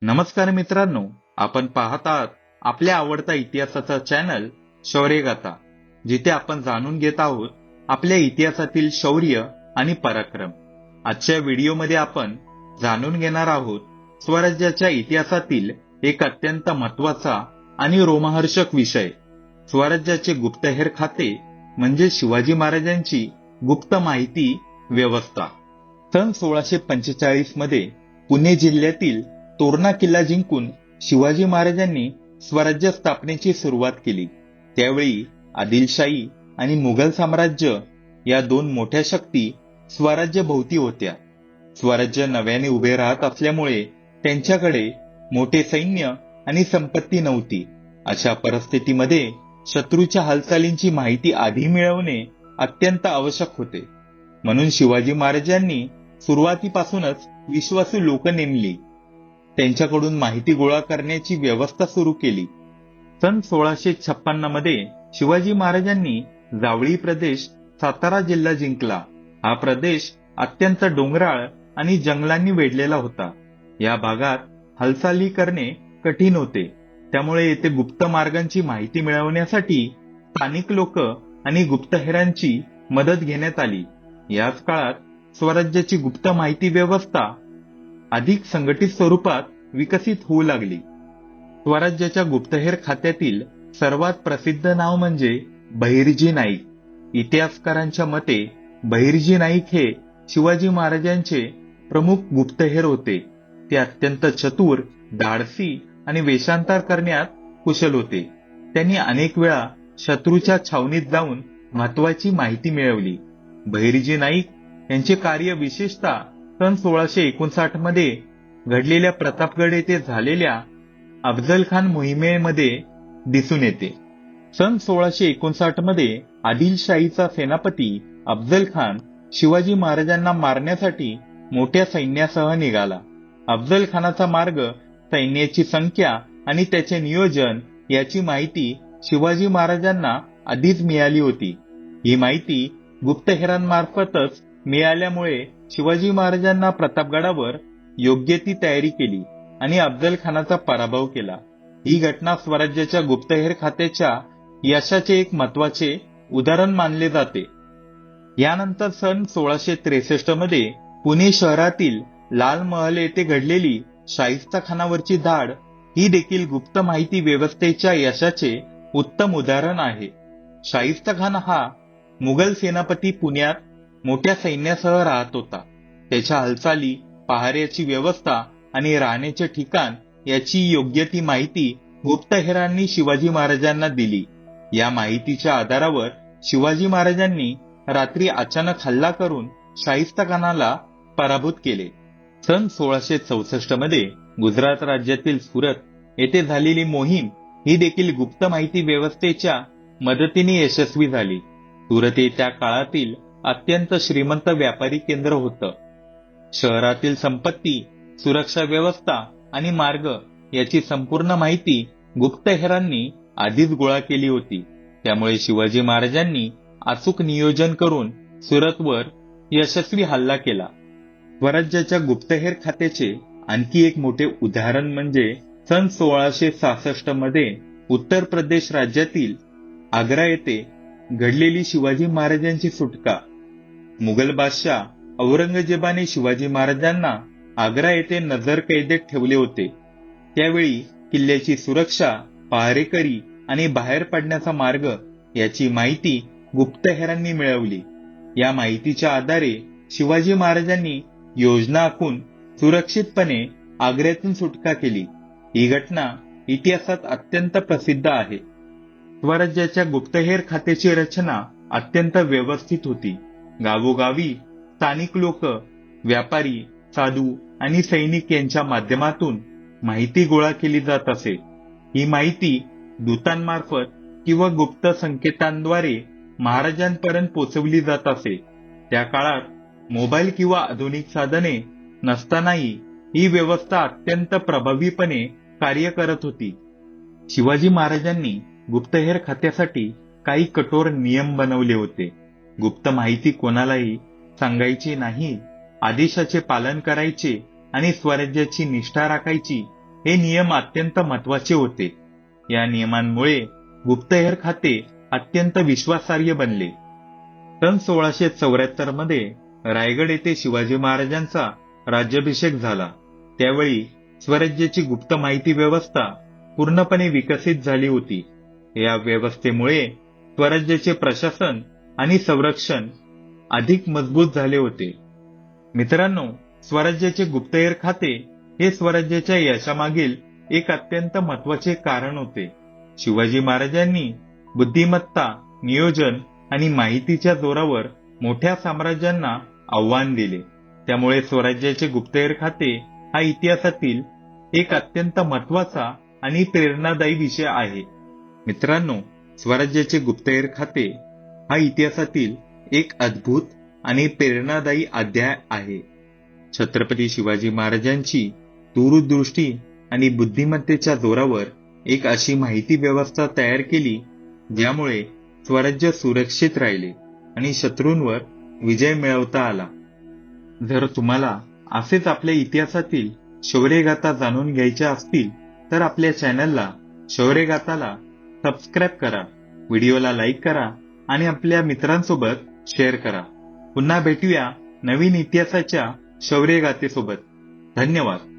नमस्कार मित्रांनो, आपण पाहत आहात आपल्या आवडता इतिहासाचा चॅनल शौर्यगाथा, जिथे आपण जाणून घेत आहोत आपल्या इतिहासातील शौर्य आणि पराक्रम. आजच्या व्हिडिओमध्ये आपण जाणून घेणार आहोत स्वराज्याच्या इतिहासातील एक अत्यंत महत्वाचा आणि रोमहर्षक विषय, स्वराज्याचे गुप्तहेर खाते म्हणजे शिवाजी महाराजांची गुप्त माहिती व्यवस्था. सन 1645 मध्ये पुणे जिल्ह्यातील तोरणा किल्ला जिंकून शिवाजी महाराजांनी स्वराज्य स्थापनेची सुरुवात केली. त्यावेळी आदिलशाही आणि मुघल साम्राज्य या दोन मोठ्या शक्ती स्वराज्य भोवती होत्या. स्वराज्य नव्याने उभे राहत असल्यामुळे त्यांच्याकडे मोठे सैन्य आणि संपत्ती नव्हती. अशा परिस्थितीमध्ये शत्रूच्या हालचालींची माहिती आधी मिळवणे अत्यंत आवश्यक होते. म्हणून शिवाजी महाराजांनी सुरुवातीपासूनच विश्वासू लोक नेमली, त्यांच्याकडून माहिती गोळा करण्याची व्यवस्था सुरू केली. सन 1656 मध्ये शिवाजी महाराजांनी जावळी प्रदेश, सातारा जिल्हा जिंकला. हा प्रदेश अत्यंत डोंगराळ आणि जंगलांनी वेढलेला होता. या भागात हालचाली करणे कठीण होते, त्यामुळे येथे गुप्त मार्गांची माहिती मिळवण्यासाठी स्थानिक लोक आणि गुप्तहेरांची मदत घेण्यात आली. याच काळात स्वराज्याची गुप्त माहिती व्यवस्था अधिक संघटित स्वरूपात विकसित होऊ लागली. स्वराज्याच्या गुप्तहेर खात्यातील सर्वात प्रसिद्ध नाव म्हणजे बहिर्जी नाईक. इतिहासकारांच्या मते बहिर्जी नाईक हे शिवाजी महाराजांचे प्रमुख गुप्तहेर होते. ते अत्यंत चतुर, धाडसी आणि वेषांतर करण्यात कुशल होते. त्यांनी अनेक वेळा शत्रूच्या छावणीत जाऊन महत्वाची माहिती मिळवली. बहिर्जी नाईक यांचे कार्य विशेषतः सन 1659 मध्ये घडलेल्या प्रतापगड येथे झालेल्या अफजल खान मोहिमेमध्ये दिसून येते. सन 1659 मध्ये आदिलशाहीचा सेनापती अफजल खान शिवाजी महाराजांना मारण्यासाठी मोठ्या सैन्यासह निघाला. अफजल खानाचा मार्ग, सैन्याची संख्या आणि त्याचे नियोजन याची माहिती शिवाजी महाराजांना आधीच मिळाली होती. ही माहिती गुप्तहेरांमार्फतच मिळाल्यामुळे शिवाजी महाराजांना प्रतापगडावर योग्य ती तयारी केली आणि अफजल खानाचा पराभव केला. ही घटना स्वराज्याच्या गुप्तहेर खात्याच्या यशाचे एक महत्वाचे उदाहरण मानले जाते. यानंतर सन 1663 मध्ये पुणे शहरातील लाल महल येथे घडलेली शाहिस्ता खानावरची धाड ही देखील गुप्त माहिती व्यवस्थेच्या यशाचे उत्तम उदाहरण आहे. शाहिस्ता खान हा मुघल सेनापती पुण्यात मोठ्या सैन्यासह राहत होता. त्याच्या हालचाली, पहाऱ्याची व्यवस्था आणि राहण्याचे ठिकाण याची योग्य ती माहिती गुप्तहेरांनी शिवाजी महाराजांना दिली. या माहितीच्या आधारावर शिवाजी महाराजांनी रात्री अचानक हल्ला करून शाहिस्ता खानाला पराभूत केले. सन 1664 मध्ये गुजरात राज्यातील सुरत येथे झालेली मोहीम ही देखील गुप्त माहिती व्यवस्थेच्या मदतीने यशस्वी झाली. सुरत हे त्या काळातील अत्यंत श्रीमंत व्यापारी केंद्र होतं. शहरातील संपत्ती, सुरक्षा व्यवस्था आणि मार्ग याची संपूर्ण माहिती गुप्तहेरांनी आधीच गोळा केली होती. त्यामुळे शिवाजी महाराजांनी अचूक नियोजन करून सुरतवर यशस्वी हल्ला केला. स्वराज्याच्या गुप्तहेर खात्याचे आणखी एक मोठे उदाहरण म्हणजे सन 1666 मध्ये उत्तर प्रदेश राज्यातील आग्रा येथे घडलेली शिवाजी महाराजांची सुटका. मुघल बादशाह औरंगजेबाने शिवाजी महाराजांना आग्रा येथे नजरकैदेत ठेवले होते. त्यावेळी किल्ल्याची सुरक्षा, पहारेकरी आणि बाहेर पडण्याचा मार्ग याची माहिती गुप्तहेरांनी मिळवली. या माहितीच्या आधारे शिवाजी महाराजांनी योजना आखून सुरक्षितपणे आग्र्यातून सुटका केली. ही घटना इतिहासात अत्यंत प्रसिद्ध आहे. स्वराज्याच्या गुप्तहेर खात्याची रचना अत्यंत व्यवस्थित होती. गावोगावी स्थानिक लोक, व्यापारी, साधू आणि सैनिक यांच्या माध्यमातून माहिती गोळा केली जात असे. ही माहिती दूतांमार्फत किंवा गुप्त संकेतांद्वारे महाराजांपर्यंत पोहोचवली जात असे. त्या काळात मोबाईल किंवा आधुनिक साधने नसतानाही ही व्यवस्था अत्यंत प्रभावीपणे कार्य करत होती. शिवाजी महाराजांनी गुप्तहेर खात्यासाठी काही कठोर नियम बनवले होते. गुप्त माहिती कोणालाही सांगायची नाही, आदेशाचे पालन करायचे आणि स्वराज्याची निष्ठा राखायची हे नियम अत्यंत महत्वाचे होते. या नियमांमुळे गुप्तहेर खाते अत्यंत विश्वासार्ह बनले. सन 1674 मध्ये रायगड येथे शिवाजी महाराजांचा राज्याभिषेक झाला. त्यावेळी स्वराज्याची गुप्त माहिती व्यवस्था पूर्णपणे विकसित झाली होती. या व्यवस्थेमुळे स्वराज्याचे प्रशासन आणि संरक्षण अधिक मजबूत झाले होते. मित्रांनो, स्वराज्याचे गुप्तहेर खाते हे स्वराज्याच्या यशामागील एक अत्यंत महत्वाचे कारण होते. शिवाजी महाराजांनी बुद्धिमत्ता, नियोजन आणि माहितीच्या जोरावर मोठ्या साम्राज्यांना आव्हान दिले. त्यामुळे स्वराज्याचे गुप्तहेर खाते हा इतिहासातील एक अत्यंत महत्वाचा आणि प्रेरणादायी विषय आहे. मित्रांनो, स्वराज्याचे गुप्तहेर खाते हा इतिहासातील एक अद्भुत आणि प्रेरणादायी अध्याय आहे. छत्रपती शिवाजी महाराजांची दूरदृष्टी आणि बुद्धिमत्तेच्या जोरावर एक अशी माहिती व्यवस्था तयार केली, ज्यामुळे स्वराज्य सुरक्षित राहिले आणि शत्रूंवर विजय मिळवता आला. जर तुम्हाला असेच आपल्या इतिहासातील शौर्यगाथा जाणून घ्यायच्या असतील तर आपल्या चॅनलला शौर्यगाथाला सबस्क्राईब करा, व्हिडिओला लाईक करा आणि आपल्या मित्रांसोबत शेअर करा. पुन्हा भेटूया नवीन इतिहासाच्या शौर्यगाथेसोबत. धन्यवाद.